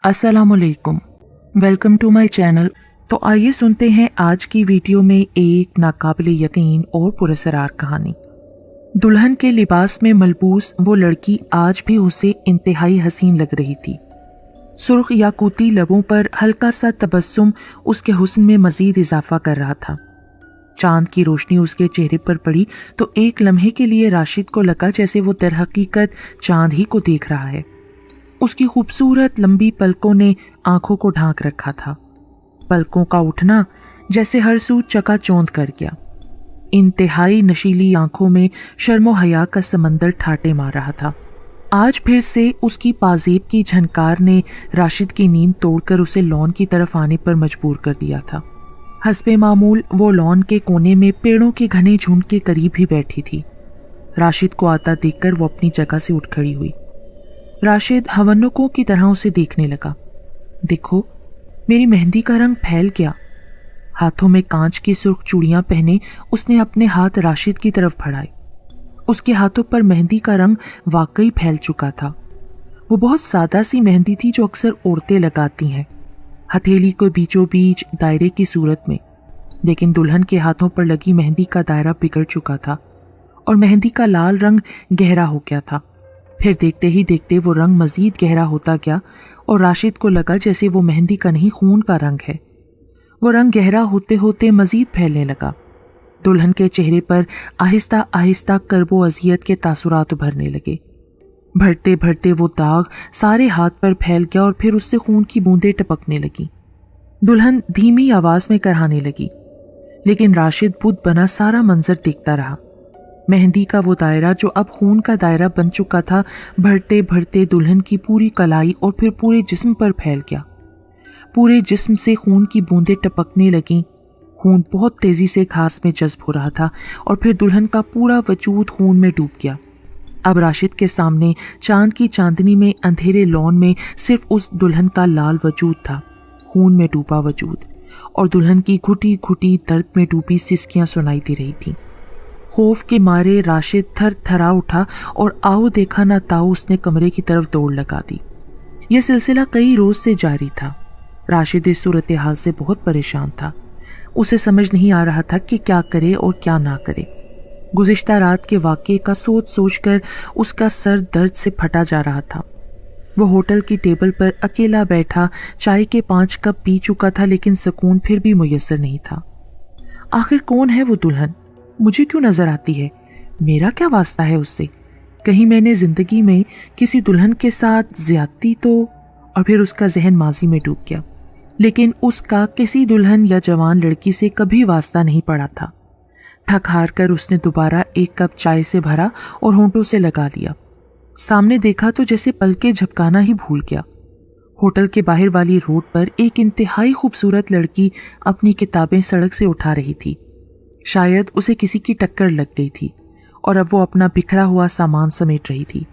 अस्सलामुअलैकुम, welcome to my channel. तो आइए सुनते हैं आज की वीडियो में एक नाकाबिले यकीन और पुरअसरार कहानी। दुल्हन के लिबास में मलबूस वो लड़की आज भी उसे इंतहाई हसीन लग रही थी। सुर्ख याकूती लबों पर हल्का सा तबस्सुम उसके हुस्न में मजीद इजाफा कर रहा था। चांद की रोशनी उसके चेहरे पर पड़ी तो एक लम्हे के लिए राशिद को लगा जैसे वो दरहकीकत चांद ही को देख रहा है। उसकी खूबसूरत लंबी पलकों ने आंखों को ढांक रखा था। पलकों का उठना जैसे हर सू चकाचौंध कर गया। इंतहाई नशीली आंखों में शर्मो हया का समंदर ठाटे मार रहा था। आज फिर से उसकी पाजेब की झनकार ने राशिद की नींद तोड़कर उसे लॉन की तरफ आने पर मजबूर कर दिया था। हस्बे मामूल वो लॉन के कोने में पेड़ों के घने झुंड के करीब ही बैठी थी। राशिद को आता देखकर वो अपनी जगह से उठ खड़ी हुई। राशिद हवन्नुकों की तरह उसे देखने लगा। देखो, मेरी मेहंदी का रंग फैल गया। हाथों में कांच की सुर्ख चूड़ियां पहने उसने अपने हाथ राशिद की तरफ बढ़ाए। उसके हाथों पर मेहंदी का रंग वाकई फैल चुका था। वो बहुत सादा सी मेहंदी थी जो अक्सर औरतें लगाती हैं, हथेली को बीचों बीच दायरे की सूरत में। लेकिन दुल्हन के हाथों पर लगी मेहंदी का दायरा बिगड़ चुका था और मेहंदी का लाल रंग गहरा हो गया था। फिर देखते ही देखते वो रंग मजीद गहरा होता गया और राशिद को लगा जैसे वो मेहंदी का नहीं खून का रंग है। वो रंग गहरा होते होते मजीद फैलने लगा। दुल्हन के चेहरे पर आहिस्ता आहिस्ता करबो अजियत के तासुरात उभरने लगे। बढ़ते बढ़ते वो दाग सारे हाथ पर फैल गया और फिर उससे खून की बूंदें टपकने लगी। दुल्हन धीमी आवाज में कराने लगी, लेकिन राशिद बुत बना सारा मंजर देखता रहा। मेहंदी का वो दायरा जो अब खून का दायरा बन चुका था, बढ़ते बढ़ते दुल्हन की पूरी कलाई और फिर पूरे जिस्म पर फैल गया। पूरे जिस्म से खून की बूंदें टपकने लगीं। खून बहुत तेजी से घास में जज्ब हो रहा था और फिर दुल्हन का पूरा वजूद खून में डूब गया। अब राशिद के सामने चांद की चांदनी में अंधेरे लॉन में सिर्फ उस दुल्हन का लाल वजूद था, खून में डूबा वजूद, और दुल्हन की घुटी घुटी दर्द में डूबी सिसकियां सुनाई दे रही थीं। खौफ के मारे राशिद थर थरा उठा और आओ देखा ना ताऊ उसने कमरे की तरफ दौड़ लगा दी। यह सिलसिला कई रोज से जारी था। राशिद इस सूरत हाल से बहुत परेशान था। उसे समझ नहीं आ रहा था कि क्या करे और क्या ना करे। गुज़िश्ता रात के वाक़े का सोच सोच कर उसका सर दर्द से फटा जा रहा था। वो होटल की टेबल पर अकेला बैठा चाय के 5 कप पी चुका था, लेकिन सुकून फिर भी मुयस्सर नहीं था। आखिर कौन है वो दुल्हन? मुझे क्यों नजर आती है? मेरा क्या वास्ता है उससे? कहीं मैंने जिंदगी में किसी दुल्हन के साथ ज्यादती तो? और फिर उसका जहन माजी में डूब गया। लेकिन उसका किसी दुल्हन या जवान लड़की से कभी वास्ता नहीं पड़ा था। थक हार कर उसने दोबारा 1 कप चाय से भरा और होंठों से लगा लिया। सामने देखा तो जैसे पलके झपकाना ही भूल गया। होटल के बाहर वाली रोड पर एक इंतहाई खूबसूरत लड़की अपनी किताबें सड़क से उठा रही थी। शायद उसे किसी की टक्कर लग गई थी और अब वो अपना बिखरा हुआ सामान समेट रही थी।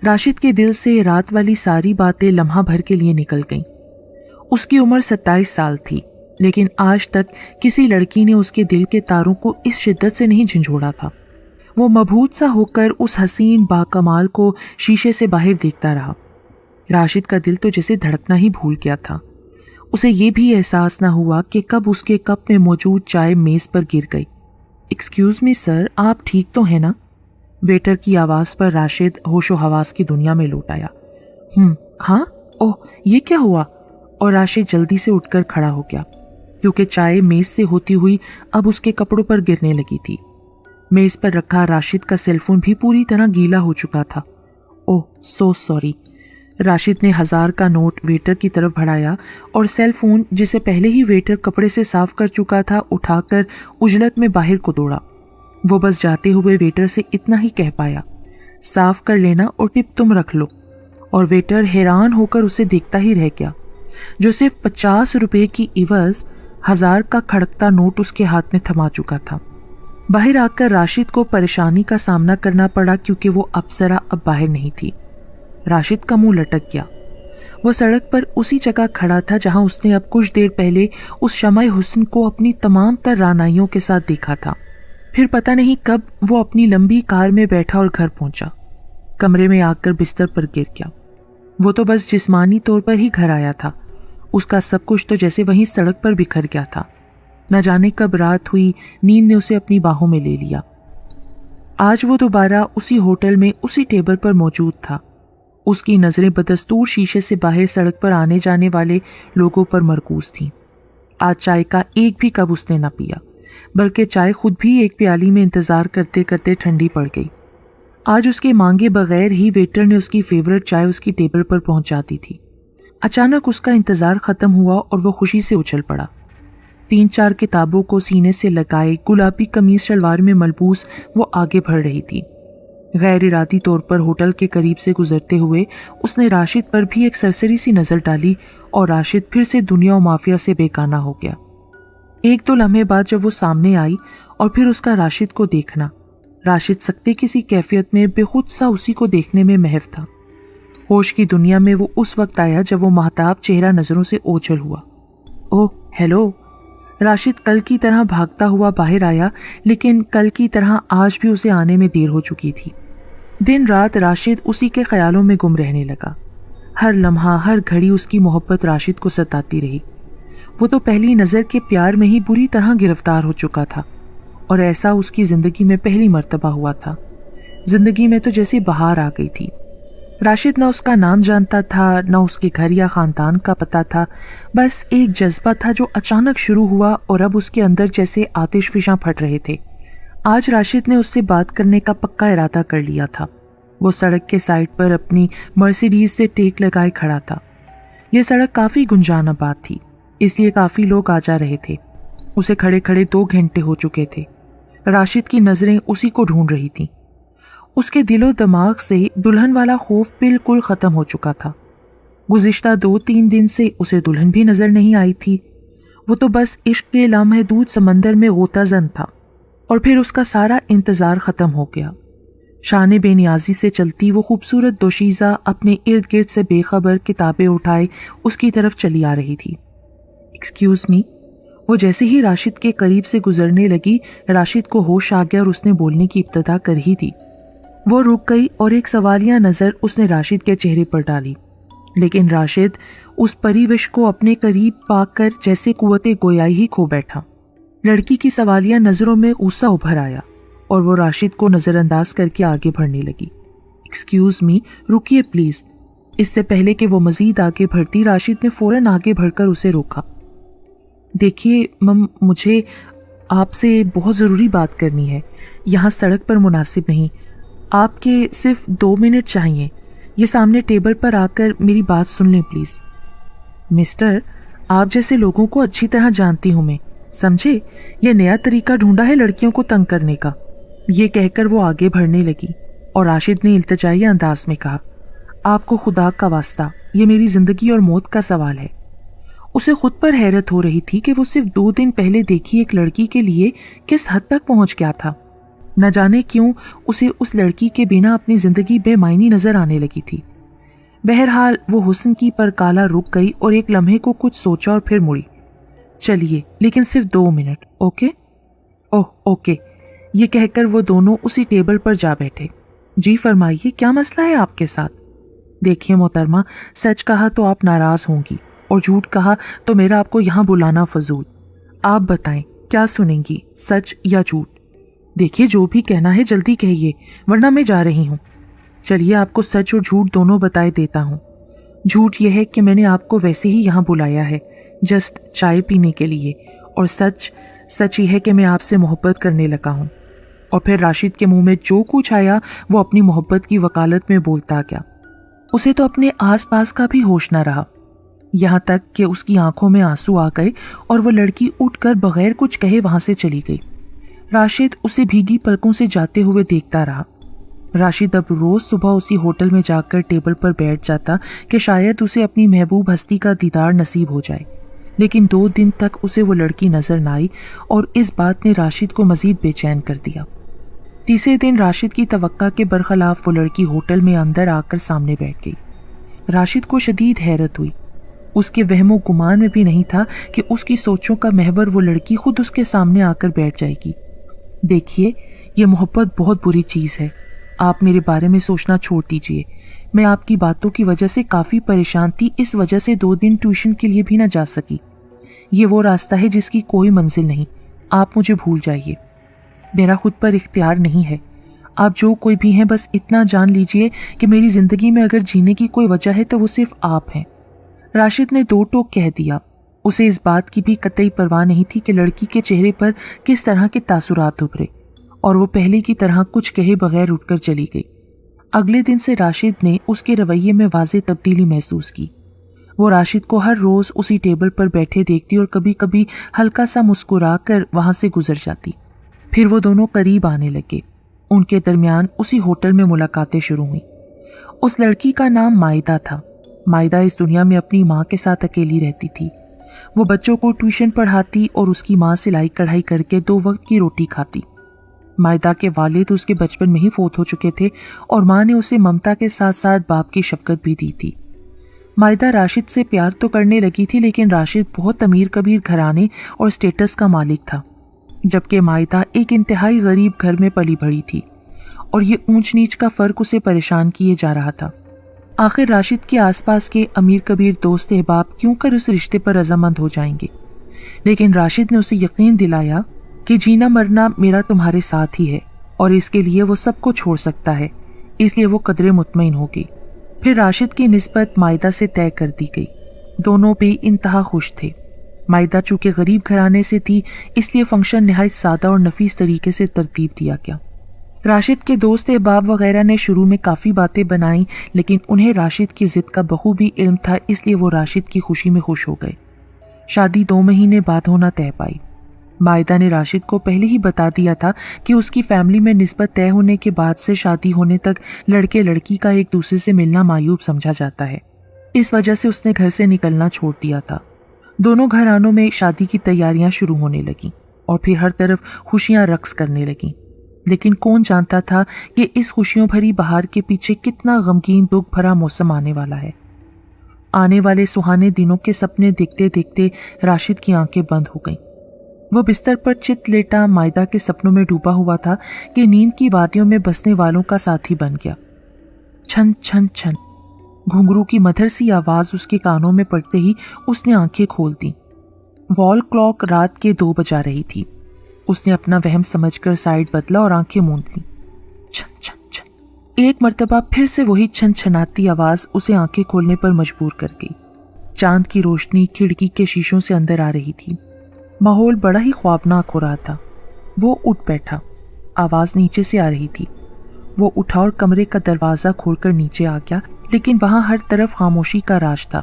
राशिद के दिल से रात वाली सारी बातें लम्हा भर के लिए निकल गईं। उसकी उम्र 27 साल थी, लेकिन आज तक किसी लड़की ने उसके दिल के तारों को इस शिद्दत से नहीं झंझोड़ा था। वो मबहूत सा होकर उस हसीन बाकमाल को शीशे से बाहर देखता रहा। राशिद का दिल तो जैसे धड़कना ही भूल गया था। उसे ये भी एहसास न हुआ कि कब उसके कप में मौजूद चाय मेज पर गिर गई। एक्सक्यूज मी सर, आप ठीक तो हैं ना? वेटर की आवाज़ पर राशिद होशो हवास की दुनिया में लौट आया। हाँ, ओह ये क्या हुआ? और राशिद जल्दी से उठकर खड़ा हो गया, क्योंकि चाय मेज से होती हुई अब उसके कपड़ों पर गिरने लगी थी। मेज पर रखा राशिद का सेलफोन भी पूरी तरह गीला हो चुका था। ओह सो सॉरी। राशिद ने 1000 का नोट वेटर की तरफ बढ़ाया और सेल फोन, जिसे पहले ही वेटर कपड़े से साफ कर चुका था, उठाकर उजलत में बाहर को दौड़ा। वो बस जाते हुए वेटर से इतना ही कह पाया, साफ कर लेना और टिप तुम रख लो। और वेटर हैरान होकर उसे देखता ही रह गया, जो सिर्फ 50 रुपए की इवज 1000 का खड़कता नोट उसके हाथ में थमा चुका था। बाहर आकर राशिद को परेशानी का सामना करना पड़ा, क्योंकि वो अप्सरा अब बाहर नहीं थी। राशिद का मुंह लटक गया। वो सड़क पर उसी जगह खड़ा था जहां उसने अब कुछ देर पहले उस शमाए हुस्न को अपनी तमाम तर रानाइयों के साथ देखा था। फिर पता नहीं कब वो अपनी लंबी कार में बैठा और घर पहुंचा। कमरे में आकर बिस्तर पर गिर गया। वो तो बस जिस्मानी तौर पर ही घर आया था, उसका सब कुछ तो जैसे वहीं सड़क पर बिखर गया था। न जाने कब रात हुई, नींद ने उसे अपनी बाहों में ले लिया। आज वो दोबारा उसी होटल में उसी टेबल पर मौजूद था। उसकी नजरें बदस्तूर शीशे से बाहर सड़क पर आने जाने वाले लोगों पर मरकूज थीं। आज चाय का एक भी कप उसने न पिया, बल्कि चाय खुद भी एक प्याली में इंतजार करते करते ठंडी पड़ गई। आज उसके मांगे बगैर ही वेटर ने उसकी फेवरेट चाय उसकी टेबल पर पहुंचा दी थी। अचानक उसका इंतजार खत्म हुआ और वो खुशी से उछल पड़ा। 3-4 किताबों को सीने से लगाए, गुलाबी कमीज शलवार में मलबूस वो आगे बढ़ रही थी। गैर इरादी तौर पर होटल के करीब से गुजरते हुए उसने राशिद पर भी एक सरसरी सी नजर डाली और राशिद फिर से दुनिया और माफिया से बेगाना हो गया। 1-2 लम्हे बाद जब वो सामने आई और फिर उसका राशिद को देखना, राशिद सकते किसी कैफियत में बेखुद सा उसी को देखने में महव था। होश की दुनिया में वो उस वक्त आया जब वो महताब चेहरा नजरों से ओझल हुआ। Oh hello. राशिद कल की तरह भागता हुआ बाहर आया, लेकिन कल की तरह आज भी उसे आने में देर हो चुकी थी। दिन रात राशिद उसी के ख्यालों में गुम रहने लगा। हर लम्हा, हर घड़ी उसकी मोहब्बत राशिद को सताती रही। वो तो पहली नज़र के प्यार में ही बुरी तरह गिरफ्तार हो चुका था, और ऐसा उसकी ज़िंदगी में पहली मर्तबा हुआ था। ज़िंदगी में तो जैसे बहार आ गई थी। राशिद न उसका नाम जानता था, न उसके घर या ख़ानदान का पता था। बस एक जज्बा था जो अचानक शुरू हुआ और अब उसके अंदर जैसे आतिशफिशां फट रहे थे। आज राशिद ने उससे बात करने का पक्का इरादा कर लिया था। वो सड़क के साइड पर अपनी मर्सिडीज से टेक लगाए खड़ा था। ये सड़क काफ़ी गुंजानाबाद थी, इसलिए काफ़ी लोग आ जा रहे थे। उसे खड़े खड़े 2 घंटे हो चुके थे। राशिद की नज़रें उसी को ढूंढ रही थीं। उसके दिलो दिमाग से दुल्हन वाला खौफ बिल्कुल ख़त्म हो चुका था। गुज़िश्ता 2-3 दिन से उसे दुल्हन भी नज़र नहीं आई थी। वो तो बस इश्क के लामहदूद समंदर में गोताज़न था, और फिर उसका सारा इंतज़ार ख़त्म हो गया। शान बेनियाजी से चलती वो खूबसूरत दोशीज़ा अपने इर्द गिर्द से बेखबर किताबें उठाए उसकी तरफ चली आ रही थी। Excuse me. वो जैसे ही राशिद के करीब से गुजरने लगी, राशिद को होश आ गया और उसने बोलने की इब्तिदा कर ही दी। वो रुक गई और एक सवालिया नज़र उसने राशिद के चेहरे पर डाली, लेकिन राशिद उस परिवेश को अपने करीब पाकर जैसे कुव्वते गोयाई ही खो बैठा। लड़की की सवालिया नज़रों में गुस्सा उभर आया और वो राशिद को नज़रअंदाज करके आगे बढ़ने लगी। एक्सक्यूज़ मी, रुकिए प्लीज़। इससे पहले कि वो मज़ीद आगे बढ़ती, राशिद ने फ़ौरन आगे बढ़कर उसे रोका। देखिए मुझे आपसे बहुत ज़रूरी बात करनी है। यहाँ सड़क पर मुनासिब नहीं। आपके सिर्फ 2 मिनट चाहिए। ये सामने टेबल पर आकर मेरी बात सुन लें प्लीज़। मिस्टर, आप जैसे लोगों को अच्छी तरह जानती हूँ मैं, समझे? ये नया तरीका ढूंढा है लड़कियों को तंग करने का। ये कहकर वो आगे बढ़ने लगी और राशिद ने इल्तिजाई अंदाज में कहा, आपको खुदा का वास्ता, ये मेरी ज़िंदगी और मौत का सवाल है। उसे खुद पर हैरत हो रही थी कि वो सिर्फ 2 दिन पहले देखी एक लड़की के लिए किस हद तक पहुंच गया था। न जाने क्यों उसे उस लड़की के बिना अपनी ज़िंदगी बेमायनी नज़र आने लगी थी। बहरहाल वो हुस्न की परकाला रुक गई और एक लम्हे को कुछ सोचा और फिर मुड़ी। चलिए, लेकिन सिर्फ 2 मिनट, ओके? Oh okay. ये कहकर वो दोनों उसी टेबल पर जा बैठे। जी फरमाइए, क्या मसला है आपके साथ? देखिए मोहतरमा, सच कहा तो आप नाराज़ होंगी और झूठ कहा तो मेरा आपको यहाँ बुलाना फजूल। आप बताएं, क्या सुनेंगी, सच या झूठ? देखिए, जो भी कहना है जल्दी कहिए, वरना मैं जा रही हूँ। चलिए, आपको सच और झूठ दोनों बताए देता हूँ। झूठ यह है कि मैंने आपको वैसे ही यहाँ बुलाया है, जस्ट चाय पीने के लिए, और सच यह है कि मैं आपसे मोहब्बत करने लगा हूँ। और फिर राशिद के मुंह में जो कुछ आया वो अपनी मोहब्बत की वकालत में बोलता गया। उसे तो अपने आसपास का भी होश न रहा, यहाँ तक कि उसकी आंखों में आंसू आ गए और वो लड़की उठकर बगैर कुछ कहे वहां से चली गई। राशिद उसे भीगी पलकों से जाते हुए देखता रहा। राशिद अब रोज सुबह उसी होटल में जाकर टेबल पर बैठ जाता कि शायद उसे अपनी महबूब हस्ती का दीदार नसीब हो जाए, लेकिन 2 दिन तक उसे वो लड़की नजर न आई और इस बात ने राशिद को मजीद बेचैन कर दिया। तीसरे दिन राशिद की तवक्का के बरखलाफ वो लड़की होटल में अंदर आकर सामने बैठ गई। राशिद को शदीद हैरत हुई। उसके वहमो गुमान में भी नहीं था कि उसकी सोचों का महवर वो लड़की खुद उसके सामने आकर बैठ जाएगी। देखिए, ये मोहब्बत बहुत बुरी चीज़ है। आप मेरे बारे में सोचना छोड़ दीजिए। میں آپ کی باتوں کی وجہ سے کافی پریشان تھی، اس وجہ سے 2 دن ٹیوشن کے لیے بھی نہ جا سکی۔ یہ وہ راستہ ہے جس کی کوئی منزل نہیں، آپ مجھے بھول جائیے، میرا خود پر اختیار نہیں ہے۔ آپ جو کوئی بھی ہیں بس اتنا جان لیجئے کہ میری زندگی میں اگر جینے کی کوئی وجہ ہے تو وہ صرف آپ ہیں۔ راشد نے 2 ٹوک کہہ دیا۔ اسے اس بات کی بھی قطعی پرواہ نہیں تھی کہ لڑکی کے چہرے پر کس طرح کے تاثرات ابھرے، اور وہ پہلے کی طرح کچھ کہے بغیر اٹھ کر چلی گئی۔ اگلے دن سے راشد نے اس کے رویے میں واضح تبدیلی محسوس کی۔ وہ راشد کو ہر روز اسی ٹیبل پر بیٹھے دیکھتی اور کبھی کبھی ہلکا سا مسکرا کر وہاں سے گزر جاتی۔ پھر وہ دونوں قریب آنے لگے۔ ان کے درمیان اسی ہوٹل میں ملاقاتیں شروع ہوئیں۔ اس لڑکی کا نام مائدہ تھا۔ مائدہ اس دنیا میں اپنی ماں کے ساتھ اکیلی رہتی تھی۔ وہ بچوں کو ٹیوشن پڑھاتی اور اس کی ماں سلائی کڑھائی کر کے 2 وقت کی روٹی کھاتی۔ مائدہ کے والد اس کے بچپن میں ہی فوت ہو چکے تھے اور ماں نے اسے ممتا کے ساتھ ساتھ باپ کی شفقت بھی دی تھی۔ مائدہ راشد سے پیار تو کرنے لگی تھی، لیکن راشد بہت امیر کبیر گھرانے اور سٹیٹس کا مالک تھا، جبکہ مائدہ ایک انتہائی غریب گھر میں پلی بڑھی تھی، اور یہ اونچ نیچ کا فرق اسے پریشان کیے جا رہا تھا۔ آخر راشد کے آس پاس کے امیر کبیر دوست احباب کیوں کر اس رشتے پر رضامند ہو جائیں گے، لیکن راشد نے اسے یقین دلایا کہ جینا مرنا میرا تمہارے ساتھ ہی ہے اور اس کے لیے وہ سب کو چھوڑ سکتا ہے، اس لیے وہ قدرے مطمئن ہو گئی۔ پھر راشد کی نسبت مائدہ سے طے کر دی گئی۔ دونوں بے انتہا خوش تھے۔ مائدہ چونکہ غریب گھرانے سے تھی، اس لیے فنکشن نہایت سادہ اور نفیس طریقے سے ترتیب دیا گیا۔ راشد کے دوست احباب وغیرہ نے شروع میں کافی باتیں بنائیں، لیکن انہیں راشد کی ضد کا بخوبی علم تھا، اس لیے وہ راشد کی خوشی میں خوش ہو گئے۔ شادی 2 مہینے بعد ہونا طے پائی۔ مائدہ نے راشد کو پہلے ہی بتا دیا تھا کہ اس کی فیملی میں نسبت طے ہونے کے بعد سے شادی ہونے تک لڑکے لڑکی کا ایک دوسرے سے ملنا معیوب سمجھا جاتا ہے۔ اس وجہ سے اس نے گھر سے نکلنا چھوڑ دیا تھا۔ دونوں گھرانوں میں شادی کی تیاریاں شروع ہونے لگیں اور پھر ہر طرف خوشیاں رقص کرنے لگیں، لیکن کون جانتا تھا کہ اس خوشیوں بھری بہار کے پیچھے کتنا غمگین دکھ بھرا موسم آنے والا ہے۔ آنے والے سہانے دنوں کے سپنے دیکھتے دیکھتے راشد کی آنکھیں بند ہو گئیں۔ وہ بستر پر چت لیٹا مائدہ کے سپنوں میں ڈوبا ہوا تھا کہ نیند کی وادیوں میں بسنے والوں کا ساتھی بن گیا۔ چھن چھن چھن، گھنگرو کی مدھر سی آواز اس کے کانوں میں پڑتے ہی اس نے آنکھیں کھول دیں۔ وال کلاک رات کے 2 بجا رہی تھی۔ اس نے اپنا وہم سمجھ کر سائڈ بدلا اور آنکھیں موند لیں۔ چھن چھن چھن، ایک مرتبہ پھر سے وہی چھن چھناتی آواز اسے آنکھیں کھولنے پر مجبور کر گئی۔ چاند کی روشنی کھڑکی کے شیشوں سے اندر آ رہی تھی۔ ماحول بڑا ہی خوابناک ہو رہا تھا۔ وہ اٹھ بیٹھا۔ آواز نیچے سے آ رہی تھی۔ وہ اٹھا اور کمرے کا دروازہ کھول کر نیچے آ گیا، لیکن وہاں ہر طرف خاموشی کا راج تھا۔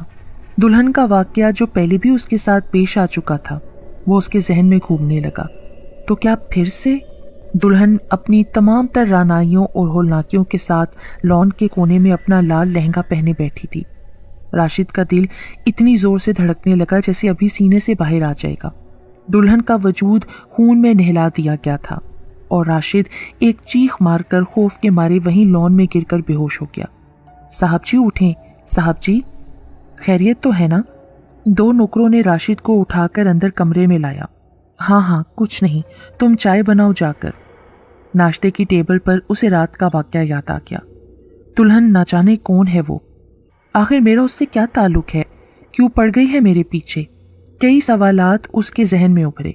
دلہن کا واقعہ جو پہلے بھی اس کے ساتھ پیش آ چکا تھا وہ اس کے ذہن میں گھومنے لگا۔ تو کیا پھر سے؟ دلہن اپنی تمام تر رعنائیوں اور ہولناکیوں کے ساتھ لان کے کونے میں اپنا لال لہنگا پہنے بیٹھی تھی۔ راشد کا دل اتنی زور سے دھڑکنے لگا جیسے ابھی سینے سے باہر آ جائے گا۔ دلہن کا وجود خون میں نہلا دیا گیا تھا اور راشد ایک چیخ مار کر خوف کے مارے وہیں لان میں گر کر بے ہوش ہو گیا۔ صاحب جی اٹھیں، صاحب جی، خیریت تو ہے نا؟ 2 نوکروں نے راشد کو اٹھا کر اندر کمرے میں لایا۔ ہاں ہاں کچھ نہیں، تم چائے بناؤ جا کر۔ ناشتے کی ٹیبل پر اسے رات کا واقعہ یاد آ گیا۔ دلہن نہ جانے کون ہے وہ؟ آخر میرا اس سے کیا تعلق ہے؟ کیوں پڑ گئی ہے میرے پیچھے؟ کئی سوالات اس کے ذہن میں ابھرے۔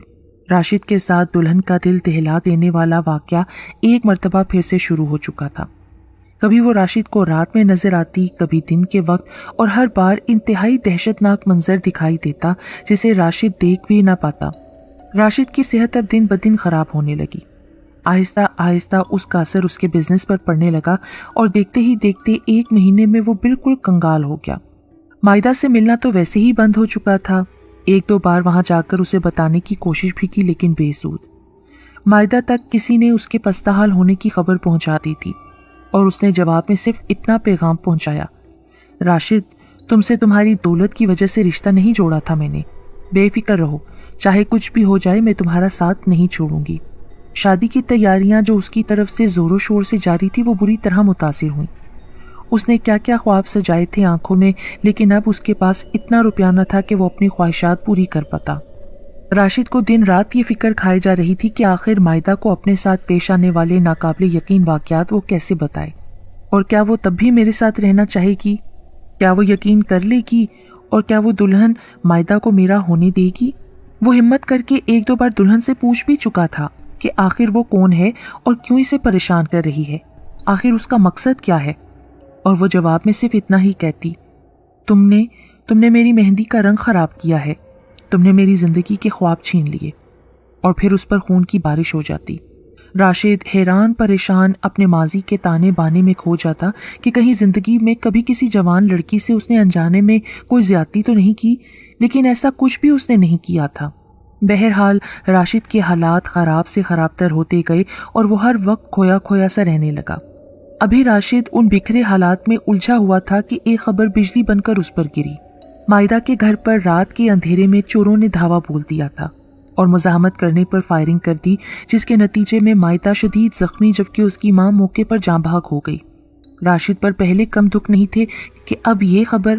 راشد کے ساتھ دلہن کا دل دہلا دینے والا واقعہ ایک مرتبہ پھر سے شروع ہو چکا تھا۔ کبھی وہ راشد کو رات میں نظر آتی، کبھی دن کے وقت، اور ہر بار انتہائی دہشت ناک منظر دکھائی دیتا جسے راشد دیکھ بھی نہ پاتا۔ راشد کی صحت اب دن بدن خراب ہونے لگی۔ آہستہ آہستہ اس کا اثر اس کے بزنس پر پڑنے لگا اور دیکھتے ہی دیکھتے 1 مہینے میں وہ بالکل کنگال ہو گیا۔ مائدہ سے ملنا تو ویسے ہی بند ہو چکا تھا۔ 1-2 بار وہاں جا کر اسے بتانے کی کوشش بھی کی، لیکن بے سود۔ مائدہ تک کسی نے اس کے پستہ حال ہونے کی خبر پہنچا دی تھی اور اس نے جواب میں صرف اتنا پیغام پہنچایا: راشد، تم سے تمہاری دولت کی وجہ سے رشتہ نہیں جوڑا تھا میں نے۔ بے فکر رہو، چاہے کچھ بھی ہو جائے میں تمہارا ساتھ نہیں چھوڑوں گی۔ شادی کی تیاریاں جو اس کی طرف سے زور و شور سے جاری تھی وہ بری طرح متاثر ہوئیں۔ اس نے کیا کیا خواب سجائے تھے آنکھوں میں، لیکن اب اس کے پاس اتنا روپیہ نہ تھا کہ وہ اپنی خواہشات پوری کر پاتا۔ راشد کو دن رات یہ فکر کھائے جا رہی تھی کہ آخر مائدہ کو اپنے ساتھ پیش آنے والے ناقابل یقین واقعات وہ کیسے بتائے اور کیا وہ تب بھی میرے ساتھ رہنا چاہے گی؟ کیا وہ یقین کر لے گی؟ اور کیا وہ دلہن مائدہ کو میرا ہونے دے گی؟ وہ ہمت کر کے 1-2 بار دلہن سے پوچھ بھی چکا تھا کہ آخر وہ کون ہے اور کیوں اسے پریشان کر رہی ہے، آخر اس کا مقصد کیا ہے، اور وہ جواب میں صرف اتنا ہی کہتی، تم نے میری مہندی کا رنگ خراب کیا ہے، تم نے میری زندگی کے خواب چھین لیے، اور پھر اس پر خون کی بارش ہو جاتی۔ راشد حیران پریشان اپنے ماضی کے تانے بانے میں کھو جاتا کہ کہیں زندگی میں کبھی کسی جوان لڑکی سے اس نے انجانے میں کوئی زیادتی تو نہیں کی، لیکن ایسا کچھ بھی اس نے نہیں کیا تھا۔ بہرحال راشد کے حالات خراب سے خراب تر ہوتے گئے اور وہ ہر وقت کھویا کھویا سا رہنے لگا۔ ابھی راشد ان بکھرے حالات میں الجھا ہوا تھا کہ ایک خبر بجلی بن کر اس پر گری۔ مائدہ کے گھر پر رات کے اندھیرے میں چوروں نے دھاوا بول دیا تھا اور مزاحمت کرنے پر فائرنگ کر دی، جس کے نتیجے میں مائدہ شدید زخمی جبکہ اس کی ماں موقع پر جاں بحق ہو گئی۔ راشد پر پہلے کم دکھ نہیں تھے کہ اب یہ خبر،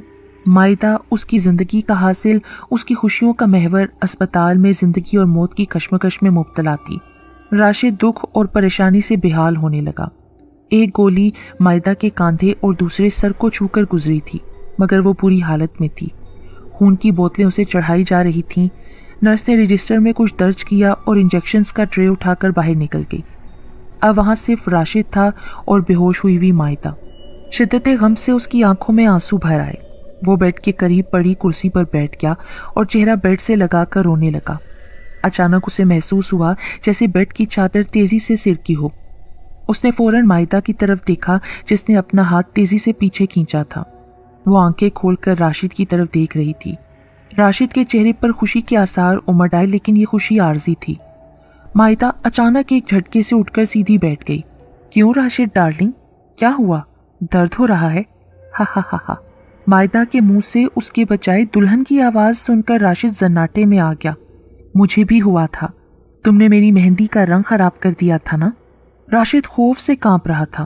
مائدہ اس کی زندگی کا حاصل، اس کی خوشیوں کا محور، اسپتال میں زندگی اور موت کی کشمکش میں مبتلا تھی۔ راشد دکھ اور پریشانی سے بحال ہونے لگا۔ ایک گولی مائدہ کے کاندھے اور دوسرے سر کو چھو کر گزری تھی، مگر وہ بری حالت میں تھی۔ خون کی بوتلیں اسے چڑھائی جا رہی تھیں۔ نرس نے رجسٹر میں کچھ درج کیا اور انجیکشنز کا ٹرے اٹھا کر باہر نکل گئی۔ اب وہاں صرف راشد تھا اور بے ہوش ہوئی ہوئی مائدہ۔ شدت غم سے اس کی آنکھوں میں آنسو بھر آئے۔ وہ بیڈ کے قریب پڑی کرسی پر بیٹھ گیا اور چہرہ بیڈ سے لگا کر رونے لگا۔ اچانک اسے محسوس ہوا جیسے بیڈ کی چادر تیزی سے سرکی ہو۔ اس نے فوراً مائدہ کی طرف دیکھا جس نے اپنا ہاتھ تیزی سے پیچھے کھینچا تھا۔ وہ آنکھیں کھول کر راشد کی طرف دیکھ رہی تھی۔ راشد کے چہرے پر خوشی کے آثار امڈ آئے، لیکن یہ خوشی عارضی تھی۔ مائدہ اچانک ایک جھٹکے سے اٹھ کر سیدھی بیٹھ گئی۔ کیوں راشد ڈارلنگ، کیا ہوا؟ درد ہو رہا ہے؟ ہا ہا ہا ہا۔ مائدہ کے منہ سے اس کے بجائے دلہن کی آواز سن کر راشد زناٹے میں آ گیا۔ مجھے بھی ہوا تھا، تم نے میری مہندی کا رنگ خراب کر دیا تھا نا؟ راشد خوف سے کانپ رہا تھا۔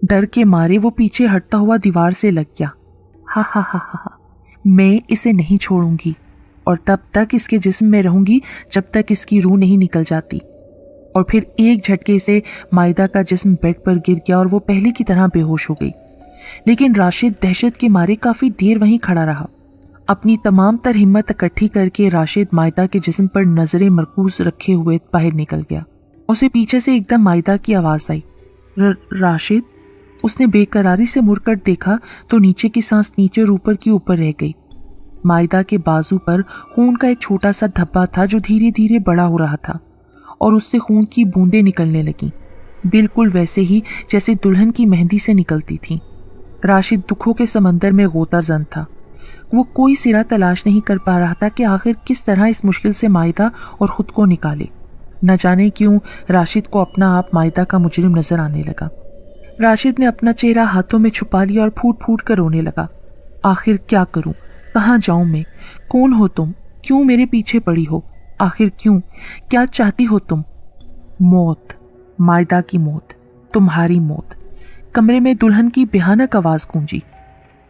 ڈر کے مارے وہ پیچھے ہٹتا ہوا دیوار سے لگ گیا۔ ہا ہا ہا ہا، میں اسے نہیں چھوڑوں گی اور تب تک اس کے جسم میں رہوں گی جب تک اس کی روح نہیں نکل جاتی۔ اور پھر ایک جھٹکے سے مائدہ کا جسم بیڈ پر گر گیا اور وہ پہلے کی طرح بے ہوش ہو گئی۔ لیکن راشد دہشت کے مارے کافی دیر وہیں کھڑا رہا۔ اپنی تمام تر ہمت اکٹھی کر کے راشد مائدہ کے جسم پر نظریں مرکوز رکھے ہوئے باہر نکل گیا۔ اسے پیچھے سے ایک دم مائدہ کی آواز آئی، راشد۔ اس نے بے قراری سے مڑ کر دیکھا تو نیچے کی سانس نیچے اور اوپر کی اوپر رہ گئی۔ مائدہ کے بازو پر خون کا ایک چھوٹا سا دھبا تھا جو دھیرے دھیرے بڑا ہو رہا تھا اور اس سے خون کی بوندیں نکلنے لگیں، بالکل ویسے ہی جیسے دلہن کی مہندی سے نکلتی تھیں۔ راشد دکھوں کے سمندر میں غوطہ زن تھا۔ وہ کوئی سرا تلاش نہیں کر پا رہا تھا کہ آخر کس طرح اس مشکل سے مائدہ اور خود کو نکالے۔ نہ جانے کیوں راشد کو اپنا آپ مائدہ کا مجرم نظر آنے لگا۔ راشد نے اپنا چہرہ ہاتھوں میں چھپا لیا اور پھوٹ پھوٹ کر رونے لگا۔ آخر کیا کروں؟ کہاں جاؤں میں؟ کون ہو تم؟ کیوں میرے پیچھے پڑی ہو؟ آخر کیوں؟ کیا چاہتی ہو تم؟ موت، مائدہ کی موت، تمہاری موت۔ کمرے میں دلہن کی بھیانک آواز گونجی۔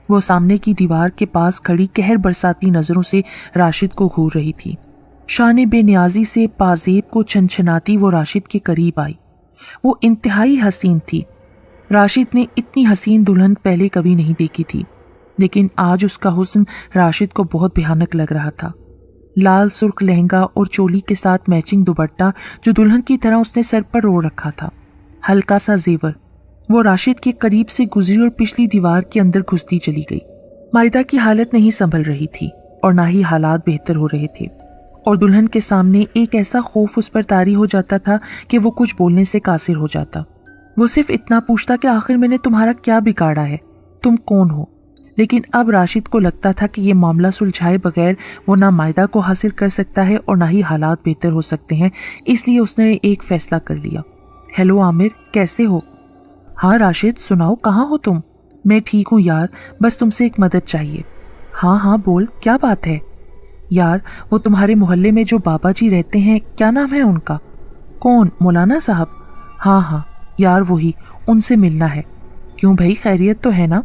وہ سامنے کی دیوار کے پاس کھڑی قہر برساتی نظروں سے راشد کو گھور رہی تھی۔ شان بے نیازی سے پازیب کو چھنچھناتی وہ راشد کے قریب آئی۔ وہ انتہائی حسین تھی۔ راشد نے اتنی حسین دلہن پہلے کبھی نہیں دیکھی تھی، لیکن آج اس کا حسن راشد کو بہت بھیانک لگ رہا تھا۔ لال سرخ لہنگا اور چولی کے ساتھ میچنگ دوپٹہ جو دلہن کی طرح اس نے سر پر اوڑھ رکھا تھا، ہلکا سا زیور۔ وہ راشد کے قریب سے گزری اور پچھلی دیوار کے اندر گھستی چلی گئی۔ مائدہ کی حالت نہیں سنبھل رہی تھی اور نہ ہی حالات بہتر ہو رہے تھے، اور دلہن کے سامنے ایک ایسا خوف اس پر طاری ہو جاتا تھا کہ وہ کچھ بولنے سے قاصر ہو جاتا۔ وہ صرف اتنا پوچھتا کہ آخر میں نے تمہارا کیا بگاڑا ہے؟ تم کون ہو؟ لیکن اب راشد کو لگتا تھا کہ یہ معاملہ سلجھائے بغیر وہ نہ مائدہ کو حاصل کر سکتا ہے اور نہ ہی حالات بہتر ہو سکتے ہیں، اس لیے اس نے ایک فیصلہ کر لیا۔ ہیلو عامر، کیسے ہو؟ ہاں راشد، سناؤ، کہاں ہو تم؟ میں ٹھیک ہوں یار، بس تم سے ایک مدد چاہیے۔ ہاں ہاں بول، کیا بات ہے؟ یار وہ تمہارے محلے میں جو بابا جی رہتے ہیں، کیا نام ہے ان کا؟ کون، مولانا صاحب؟ ہاں ہاں یار وہی، ان سے ملنا ہے۔ کیوں بھائی، خیریت تو ہے نا؟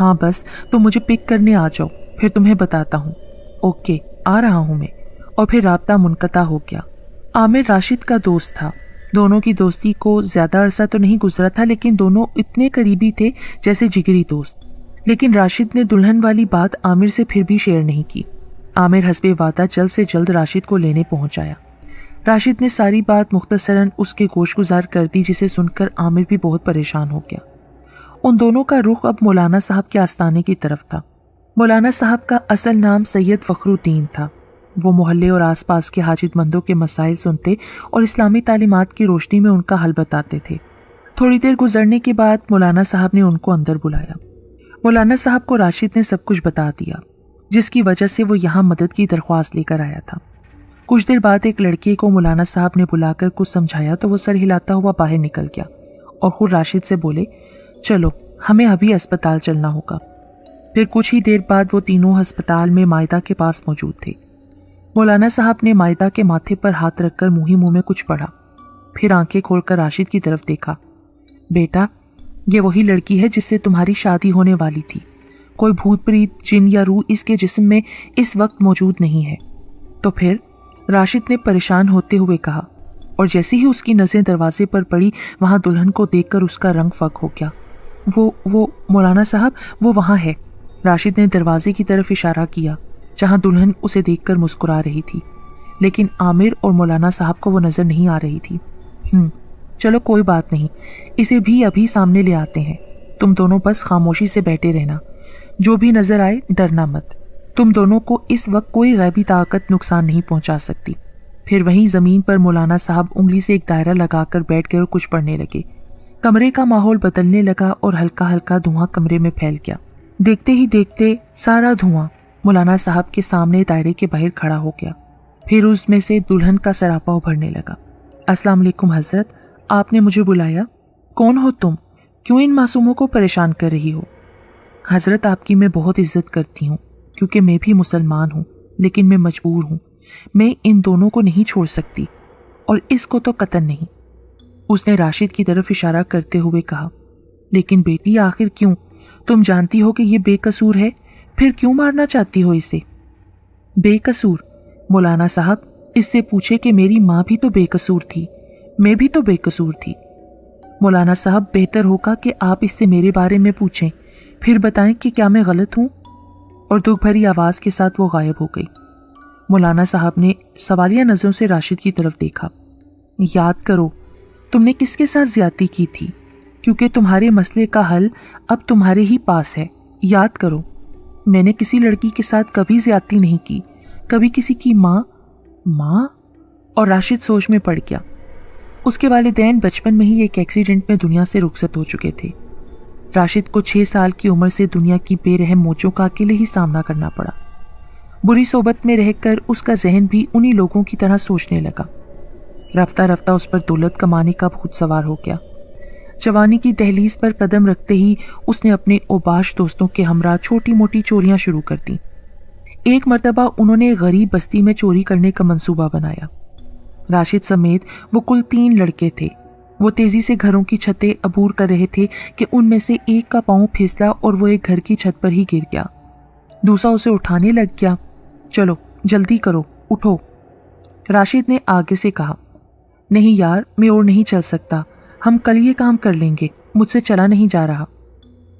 ہاں بس تم مجھے پک کرنے آ جاؤ، پھر تمہیں بتاتا ہوں۔ اوکے، آ رہا ہوں میں۔ اور پھر رابطہ منقطع ہو گیا۔ عامر راشد کا دوست تھا، दोनों की दोस्ती को ज्यादा अरसा तो नहीं गुजरा था, लेकिन दोनों इतने करीबी थे जैसे जिगरी दोस्त। लेकिन राशिद ने दुल्हन वाली बात आमिर से फिर भी शेयर नहीं की। आमिर हस्बे वादा जल्द से जल्द राशिद को लेने पहुंच आया। राशिद ने सारी बात मुख्तसरन उसके गोशगुजार कर दी, जिसे सुनकर आमिर भी बहुत परेशान हो गया। उन दोनों का रुख अब मौलाना साहब के आस्थाने की तरफ था। मौलाना साहब का असल नाम सैयद फखरुद्दीन था। वो मोहल्ले और आसपास के हाजितमंदों के मसाइल सुनते और इस्लामी तालीमात की रोशनी में उनका हल बताते थे। थोड़ी देर गुजरने के बाद मौलाना साहब ने उनको अंदर बुलाया। मौलाना साहब को राशिद ने सब कुछ बता दिया, जिसकी वजह से वो यहाँ मदद की दरख्वास्त लेकर आया था। कुछ देर बाद एक लड़के को मौलाना साहब ने बुलाकर कुछ समझाया तो वो सर हिलाता हुआ बाहर निकल गया और खुद राशिद से बोले, चलो हमें अभी अस्पताल चलना होगा। फिर कुछ ही देर बाद वो तीनों अस्पताल में मायदा के पास मौजूद थे। मौलाना साहब ने मायदा के माथे पर हाथ रखकर मुंह ही मुंह में कुछ पढ़ा, फिर आंखें खोलकर राशिद की तरफ देखा। बेटा, ये वही लड़की है जिससे तुम्हारी शादी होने वाली थी। कोई भूत प्रीत, जिन या रूह इसके जिस्म में इस वक्त मौजूद नहीं है। तो फिर? राशिद ने परेशान होते हुए कहा, और जैसे ही उसकी नज़रें दरवाजे पर पड़ी, वहां दुल्हन को देखकर उसका रंग फक हो गया। वो मौलाना साहब, वो वहां है। राशिद ने दरवाजे की तरफ इशारा किया, जहां दुल्हन उसे देखकर मुस्कुरा रही थी, लेकिन आमिर और मौलाना साहब को वो नजर नहीं आ रही थी। चलो कोई बात नहीं, इसे भी अभी सामने ले आते हैं। तुम दोनों बस खामोशी से बैठे रहना, जो भी नजर आए डरना मत। तुम दोनों को इस वक्त कोई गैबी ताकत नुकसान नहीं पहुंचा सकती। फिर वहीं जमीन पर मौलाना साहब उंगली से एक दायरा लगाकर बैठ गए और कुछ पढ़ने लगे। कमरे का माहौल बदलने लगा और हल्का हल्का धुआं कमरे में फैल गया। देखते ही देखते सारा धुआं मौलाना साहब के सामने दायरे के बाहर खड़ा हो गया। फिर उसमें से दुल्हन का सरापा उभरने लगा। अस्सलाम वालेकुम हजरत, आपने मुझे बुलाया? कौन हो तुम? क्यों इन मासूमों को परेशान कर रही हो? हजरत, आपकी मैं बहुत इज्जत करती हूँ, क्योंकि मैं भी मुसलमान हूँ, लेकिन मैं मजबूर हूँ। मैं इन दोनों को नहीं छोड़ सकती, और इसको तो कतन नहीं। उसने राशिद की तरफ इशारा करते हुए कहा। लेकिन बेटी, आखिर क्यों? तुम जानती हो कि ये बेकसूर है, फिर क्यों मारना चाहती हो इसे? बेकसूर? मौलाना साहब, इससे पूछे कि मेरी माँ भी तो बेकसूर थी, मैं भी तो बेकसूर थी। मौलाना साहब, बेहतर होगा कि आप इससे मेरे बारे में पूछें, फिर बताएं कि क्या मैं गलत हूँ। और दुख भरी आवाज के साथ वो गायब हो गई। मौलाना साहब ने सवालिया नजरों से राशिद की तरफ देखा। याद करो, तुमने किसके साथ ज्यादती की थी, क्योंकि तुम्हारे मसले का हल अब तुम्हारे ही पास है। याद करो, मैंने किसी लड़की के साथ कभी ज्यादती नहीं की, कभी किसी की माँ। और राशिद सोच में पड़ गया। उसके वालिदैन बचपन में ही एक एक्सीडेंट में दुनिया से रुखसत हो चुके थे। राशिद को 6 साल की उम्र से दुनिया की बेरहम मौजों का अकेले ही सामना करना पड़ा। बुरी सोबत में रहकर उसका जहन भी उन्हीं लोगों की तरह सोचने लगा। रफ्ता रफ्ता उस पर दौलत कमाने का भूत सवार हो गया। जवानी की दहलीज पर कदम रखते ही उसने अपने ओबाश दोस्तों के हमरा छोटी मोटी चोरियां शुरू कर दी। एक मर्तबा उन्होंने एक गरीब बस्ती में चोरी करने का मंसूबा बनाया। राशिद समेत वो कुल 3 लड़के थे। वो तेजी से घरों की छतें अबूर कर रहे थे कि उनमें से एक का पांव फिसला और वो एक घर की छत पर ही गिर गया। दूसरा उसे उठाने लग गया। चलो जल्दी करो, उठो। राशिद ने आगे से कहा, नहीं यार, मैं और नहीं चल सकता, हम कल ये काम कर लेंगे, मुझसे चला नहीं जा रहा।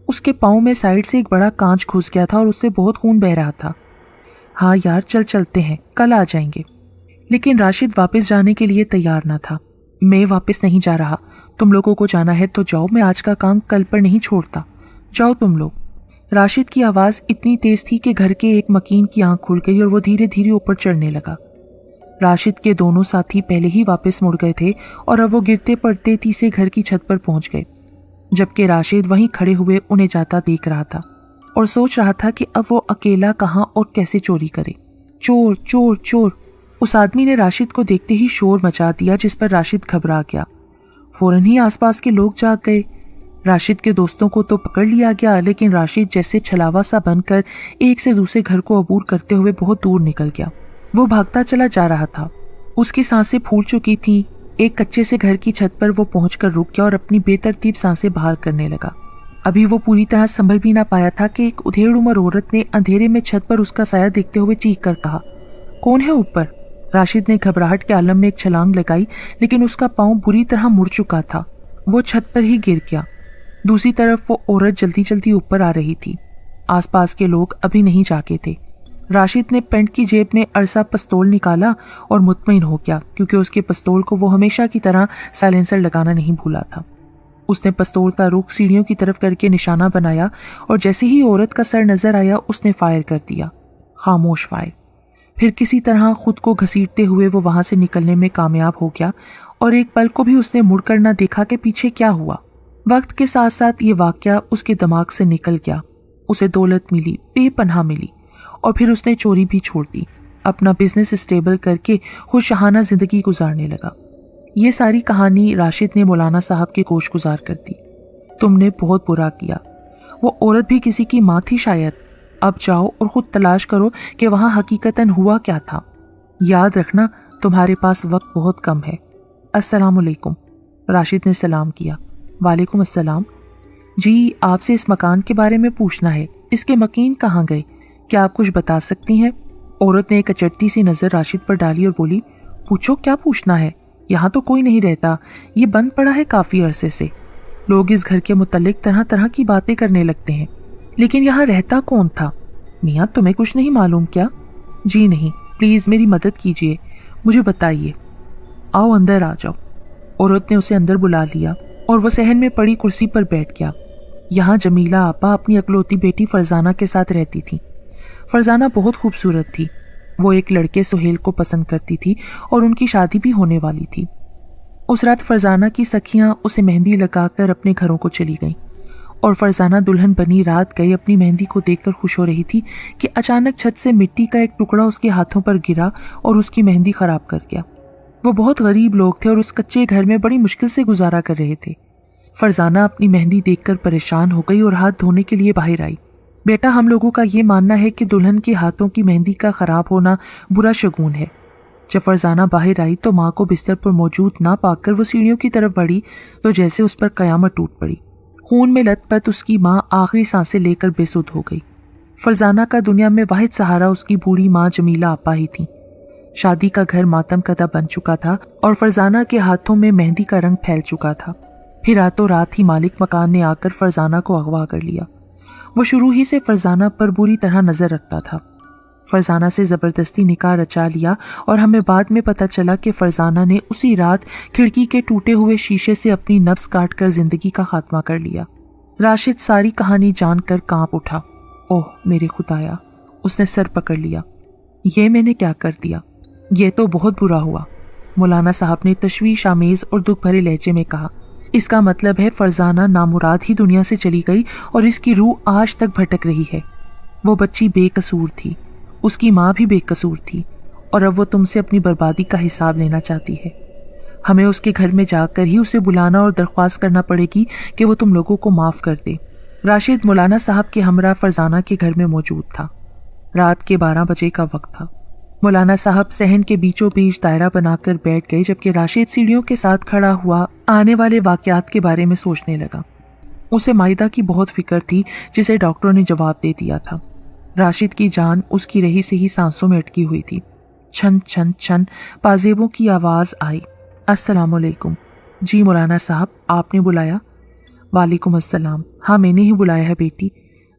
उसके पाँव में साइड से एक बड़ा कांच घुस गया था और उससे बहुत खून बह रहा था। हाँ यार, चलते हैं, कल आ जाएंगे। लेकिन राशिद वापस जाने के लिए तैयार ना था। मैं वापस नहीं जा रहा, तुम लोगों को जाना है तो जाओ, मैं आज का काम कल पर नहीं छोड़ता, जाओ तुम लोग। राशिद की आवाज़ इतनी तेज थी कि घर के एक मकीन की आंख खुल गई और वो धीरे धीरे ऊपर चढ़ने लगा। राशिद के दोनों साथी पहले ही वापस मुड़ गए थे और अब वो गिरते पड़ते तीसरे घर की छत पर पहुंच गए, जबकि राशिद वहीं खड़े हुए उन्हें जाता देख रहा था और सोच रहा था कि अब वो अकेला कहाँ और कैसे चोरी करे। चोर चोर चोर! उस आदमी ने राशिद को देखते ही शोर मचा दिया, जिस पर राशिद घबरा गया। फौरन ही आसपास के लोग जाग गए। राशिद के दोस्तों को तो पकड़ लिया गया, लेकिन राशिद जैसे छलावा सा बनकर एक से दूसरे घर को अबूर करते हुए बहुत दूर निकल गया। वो भागता चला जा रहा था। उसकी सांसें फूल चुकी थीं। एक कच्चे से घर की छत पर वो पहुंचकर रुक गया और अपनी बेतरतीब सांसें बाहर करने लगा। अभी वो पूरी तरह संभल भी ना पाया था कि एक उधेड़ उम्र औरत ने अंधेरे में छत पर उसका साया देखते हुए चीख कर कहा, कौन है ऊपर? राशिद ने घबराहट के आलम में एक छलांग लगाई, लेकिन उसका पांव बुरी तरह मुड़ चुका था। वो छत पर ही गिर गया। दूसरी तरफ वो औरत जल्दी जल्दी ऊपर आ रही थी। आसपास के लोग अभी नहीं जागे थे। राशिद ने पैंट की जेब में अरसा पिस्तौल निकाला और मुतमईन हो गया, क्योंकि उसके पिस्तौल को वो हमेशा की तरह साइलेंसर लगाना नहीं भूला था। उसने पिस्तौल का रुख सीढ़ियों की तरफ करके निशाना बनाया और जैसे ही औरत का सर नजर आया उसने फायर कर दिया। खामोश फायर। फिर किसी तरह खुद को घसीटते हुए वो वहां से निकलने में कामयाब हो गया और एक पल को भी उसने मुड़कर न देखा कि पीछे क्या हुआ। वक्त के साथ साथ ये वाकया उसके दिमाग से निकल गया। उसे दौलत मिली, बेपनाह मिली, और फिर उसने चोरी भी छोड़ दी। अपना बिजनेस स्टेबल करके खुशहाना जिंदगी गुजारने लगा। ये सारी कहानी राशिद ने मौलाना साहब के गोश गुजार कर दी। तुमने बहुत बुरा किया। वो औरत भी किसी की माँ थी शायद। अब जाओ और खुद तलाश करो कि वहाँ हकीकतन हुआ क्या था। याद रखना तुम्हारे पास वक्त बहुत कम है। अस्सलाम वालेकुम। राशिद ने सलाम किया। वालेकुम अस्सलाम। जी, आपसे इस मकान के बारे में पूछना है। इसके मकीन कहाँ गए? क्या आप कुछ बता सकती हैं? औरत ने एक अचटती सी नज़र राशिद पर डाली और बोली, पूछो, क्या पूछना है? यहाँ तो कोई नहीं रहता। ये बंद पड़ा है काफ़ी अरसे से। लोग इस घर के मुतल्लिक तरह तरह की बातें करने लगते हैं, लेकिन यहाँ रहता कौन था? मियाँ, तुम्हें कुछ नहीं मालूम क्या? जी नहीं, प्लीज़ मेरी मदद कीजिए, मुझे बताइए। आओ अंदर आ जाओ। औरत ने उसे अंदर बुला लिया और वह सहन में पड़ी कुर्सी पर बैठ गया। यहाँ जमीला आपा अपनी अकलौती बेटी फरजाना के साथ रहती थी। फरजाना बहुत खूबसूरत थी। वो एक लड़के सुहेल को पसंद करती थी और उनकी शादी भी होने वाली थी। उस रात फरजाना की सखियां उसे मेहंदी लगाकर अपने घरों को चली गईं और फरजाना दुल्हन बनी रात गई अपनी मेहंदी को देखकर खुश हो रही थी कि अचानक छत से मिट्टी का एक टुकड़ा उसके हाथों पर गिरा और उसकी मेहंदी खराब कर गया। वो बहुत गरीब लोग थे और उस कच्चे घर में बड़ी मुश्किल से गुजारा कर रहे थे। फरजाना अपनी मेहंदी देखकर परेशान हो गई और हाथ धोने के लिए बाहर आई। बेटा, हम लोगों का ये मानना है कि दुल्हन के हाथों की मेहंदी का खराब होना बुरा शगुन है। जब फरजाना बाहर आई तो माँ को बिस्तर पर मौजूद ना पाकर वो सीढ़ियों की तरफ बढ़ी तो जैसे उस पर कयामत टूट पड़ी। खून में लथपथ उसकी माँ आखिरी सांसें लेकर बेसुध हो गई। फरजाना का दुनिया में वाहिद सहारा उसकी बूढ़ी माँ जमीला आपा ही थी। शादी का घर मातम कदा बन चुका था और फरजाना के हाथों में मेहंदी का रंग फैल चुका था। फिर रातों रात ही मालिक मकान ने आकर फरजाना को अगवा कर लिया। वो शुरू ही से फरजाना पर बुरी तरह नजर रखता था। फरजाना से जबरदस्ती निकाह रचा लिया और हमें बाद में पता चला कि फरजाना ने उसी रात खिड़की के टूटे हुए शीशे से अपनी नफ्स काटकर जिंदगी का खात्मा कर लिया। राशिद सारी कहानी जानकर कांप उठा। ओह मेरे खुदाया, उसने सर पकड़ लिया। ये मैंने क्या कर दिया? ये तो बहुत बुरा हुआ। मौलाना साहब ने तशवीश आमेज और दुख भरे लहजे में कहा। इसका मतलब है फरजाना नामुराद ही दुनिया से चली गई और इसकी रूह आज तक भटक रही है। वो बच्ची बेकसूर थी, उसकी माँ भी बेकसूर थी और अब वो तुमसे अपनी बर्बादी का हिसाब लेना चाहती है। हमें उसके घर में जाकर ही उसे बुलाना और दरख्वास्त करना पड़ेगी कि वो तुम लोगों को माफ़ कर दे। राशिद मौलाना साहब के हमरा फरजाना के घर में मौजूद था। रात के 12 बजे का वक्त था। मौलाना साहब सहन के बीचों बीच दायरा बनाकर बैठ गए, जबकि राशिद सीढ़ियों के साथ खड़ा हुआ आने वाले वाकयात के बारे में सोचने लगा। उसे माइदा की बहुत फिक्र थी, जिसे डॉक्टरों ने जवाब दे दिया था। राशिद की जान उसकी रही से ही सांसों में अटकी हुई थी। छन छन छन पाजेबों की आवाज़ आई। अस्सलामुअलैकुम। जी मौलाना साहब, आपने बुलाया? वालेकुम अस्सलाम। हाँ, मैंने ही बुलाया है बेटी।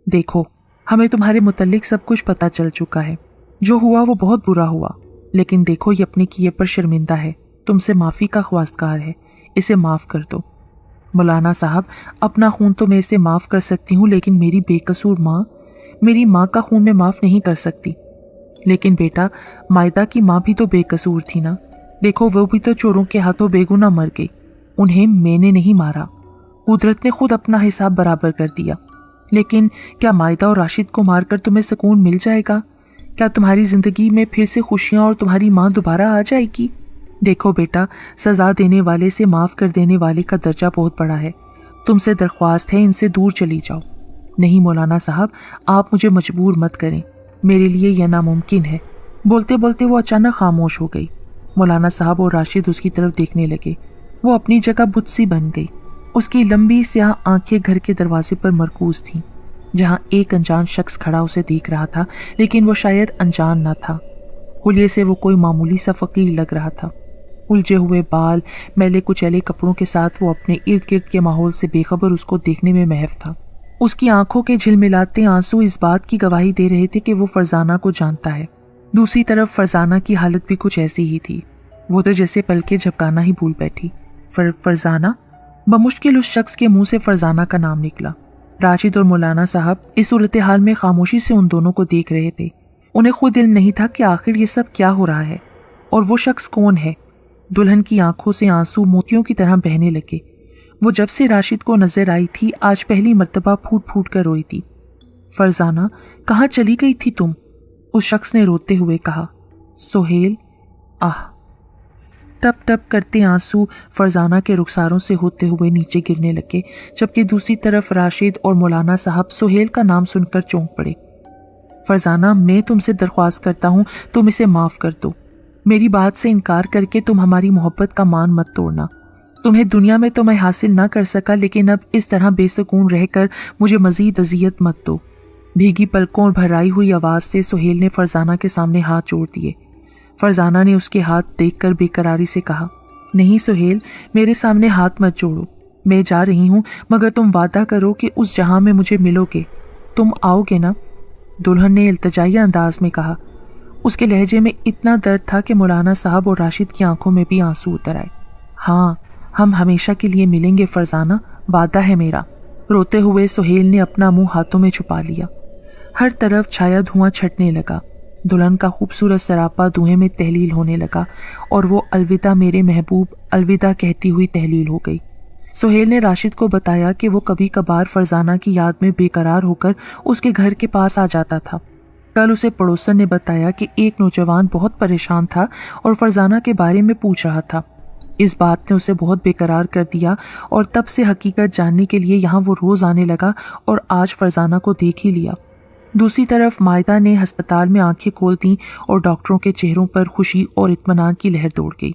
देखो, हमें तुम्हारे मुतल्लिक सब कुछ पता चल चुका है। जो हुआ वो बहुत बुरा हुआ, लेकिन देखो ये अपने किए पर शर्मिंदा है, तुमसे माफ़ी का ख्वास्तगार है, इसे माफ़ कर दो। मौलाना साहब, अपना खून तो मैं इसे माफ़ कर सकती हूँ, लेकिन मेरी बेकसूर माँ, मेरी माँ का खून मैं माफ़ नहीं कर सकती। लेकिन बेटा, मायदा की माँ भी तो बेकसूर थी ना। देखो, वो भी तो चोरों के हाथों बेगुनाह मर गई। उन्हें मैंने नहीं मारा, कुदरत ने खुद अपना हिसाब बराबर कर दिया। लेकिन क्या मायदा और राशिद को मारकर तुम्हें सुकून मिल जाएगा? क्या तुम्हारी ज़िंदगी में फिर से खुशियाँ और तुम्हारी माँ दोबारा आ जाएगी? देखो बेटा, सज़ा देने वाले से माफ़ कर देने वाले का दर्जा बहुत बड़ा है। तुमसे दरख्वास्त है, इनसे दूर चली जाओ। नहीं मौलाना साहब, आप मुझे मजबूर मत करें, मेरे लिए यह नामुमकिन है। बोलते बोलते वो अचानक खामोश हो गई। मौलाना साहब और राशिद उसकी तरफ देखने लगे। वो अपनी जगह बुत सी बन गई। उसकी लंबी स्याह आंखें घर के दरवाजे पर मरकूज थीं, जहां एक अनजान शख्स खड़ा उसे देख रहा था, लेकिन वो शायद अनजान ना था। حلیے سے وہ کوئی معمولی سا فقیر لگ رہا تھا۔ الجھے ہوئے بال، میلے کچیلے کپڑوں کے ساتھ وہ اپنے ارد گرد کے ماحول سے بے خبر اس کو دیکھنے میں محو تھا۔ اس کی آنکھوں کے جھلملاتے آنسو اس بات کی گواہی دے رہے تھے کہ وہ فرزانہ کو جانتا ہے۔ دوسری طرف فرزانہ کی حالت بھی کچھ ایسی ہی تھی۔ وہ تو جیسے پلکیں جھپکانا ہی بھول بیٹھی۔ فرزانہ؟ بمشکل اس شخص کے منہ سے فرزانہ کا نام نکلا۔ راشد اور مولانا صاحب اس صورتحال میں خاموشی سے ان دونوں کو دیکھ رہے تھے۔ انہیں خود علم نہیں تھا کہ آخر یہ سب کیا ہو رہا ہے اور وہ شخص کون ہے۔ دلہن کی آنکھوں سے آنسو موتیوں کی طرح بہنے لگے۔ وہ جب سے راشد کو نظر آئی تھی آج پہلی مرتبہ پھوٹ پھوٹ کر روئی تھی۔ فرزانہ، کہاں چلی گئی تھی تم؟ اس شخص نے روتے ہوئے کہا۔ سہیل، آہ! ٹپ ٹپ کرتے آنسو فرزانہ کے رخساروں سے ہوتے ہوئے نیچے گرنے لگے، جبکہ دوسری طرف راشد اور مولانا صاحب سہیل کا نام سن کر چونک پڑے۔ فرزانہ، میں تم سے درخواست کرتا ہوں تم اسے معاف کر دو۔ میری بات سے انکار کر کے تم ہماری محبت کا مان مت توڑنا۔ تمہیں دنیا میں تو میں حاصل نہ کر سکا، لیکن اب اس طرح بے سکون رہ کر مجھے مزید اذیت مت دو۔ بھیگی پلکوں اور بھرائی ہوئی آواز سے سہیل نے فرزانہ کے سامنے ہاتھ جوڑ دیے۔ فرزانہ نے اس کے ہاتھ دیکھ کر بے قراری سے کہا، نہیں سہیل، میرے سامنے ہاتھ مت جوڑو۔ میں جا رہی ہوں، مگر تم وعدہ کرو کہ اس جہاں میں مجھے ملو گے۔ تم آؤ گے نا؟ دلہن نے التجائیہ انداز میں کہا۔ اس کے لہجے میں اتنا درد تھا کہ مولانا صاحب اور راشد کی آنکھوں میں بھی آنسو اتر آئے۔ ہاں، ہم ہمیشہ کے لیے ملیں گے فرزانہ، وعدہ ہے میرا۔ روتے ہوئے سہیل نے اپنا منہ ہاتھوں میں چھپا لیا۔ ہر طرف چھایا دھواں چھٹنے لگا۔ دلہن کا خوبصورت سراپا دھوئیں میں تحلیل ہونے لگا اور وہ الوداع میرے محبوب، الوداع کہتی ہوئی تحلیل ہو گئی۔ سہیل نے راشد کو بتایا کہ وہ کبھی کبھار فرزانہ کی یاد میں بے قرار ہو کر اس کے گھر کے پاس آ جاتا تھا۔ کل اسے پڑوسن نے بتایا کہ ایک نوجوان بہت پریشان تھا اور فرزانہ کے بارے میں پوچھ رہا تھا۔ اس بات نے اسے بہت بے قرار کر دیا اور تب سے حقیقت جاننے کے لیے یہاں وہ روز آنے لگا اور آج فرزانہ کو دیکھ ہی لیا۔ دوسری طرف مائدہ نے ہسپتال میں آنکھیں کھول دیں اور ڈاکٹروں کے چہروں پر خوشی اور اطمینان کی لہر دوڑ گئی۔